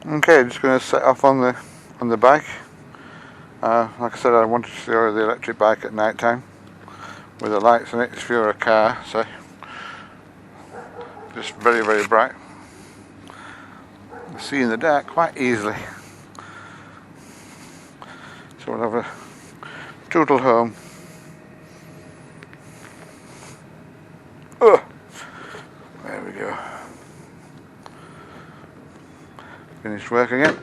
Okay, just going to set off on the bike. Like I said, I wanted to show the electric bike at night time with the lights on it. If you're a car, so just very bright. You see in the dark quite easily. So we'll have a total home. Oh, there we go. Finished work again.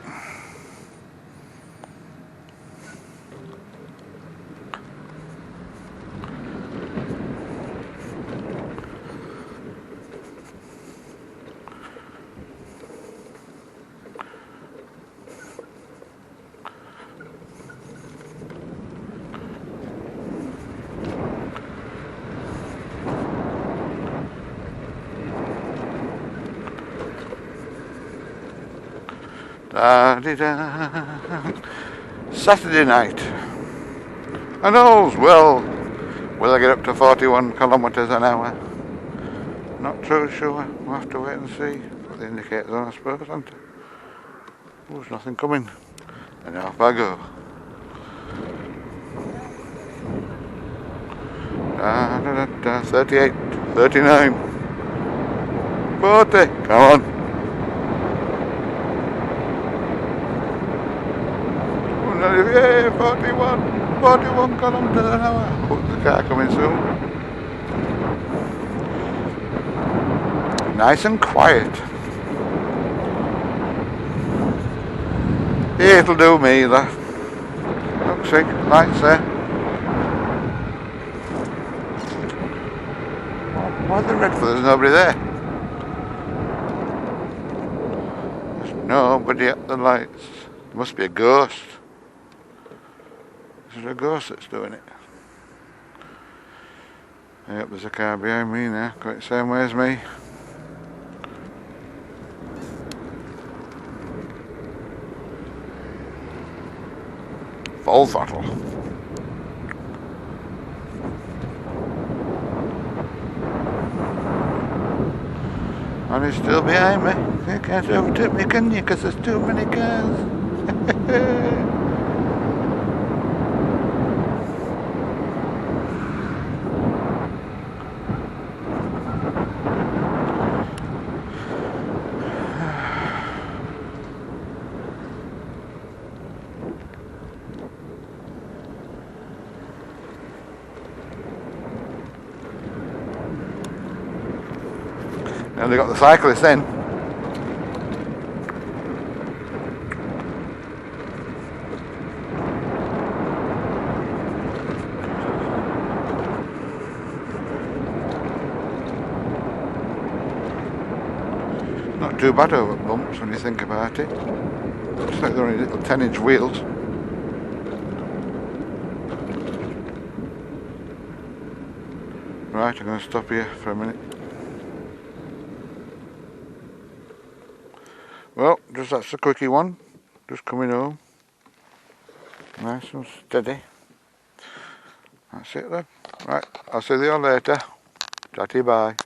Da-de-da. Saturday night. And all's well. Will I get up to 41 kilometres an hour? Not too sure. We'll have to wait and see. Put the indicators on, I suppose, hasn't it? Oh, there's nothing coming. And off I go. Da-da-da-da. 38, 39, 40. Come on. Yay, 41 kilometres an hour. Oh, the car coming soon. Nice and quiet. Yeah, it'll do me, that. Look, see, lights there. Why are they red for? There's nobody there. There's nobody at the lights. There must be a ghost. Is there a ghost that's doing it? Yep, there's a car behind me now, going the same way as me. Full throttle. And he's still behind me. You can't overtake me, can you? Because there's too many cars. And they got the cyclists then. Not too bad over bumps when you think about it. Looks like they're only little 10-inch wheels. Right, I'm going to stop here for a minute. Well, just that's a quickie one. Just coming home. Nice and steady. That's it then. Right, I'll see you all later. Chatty bye.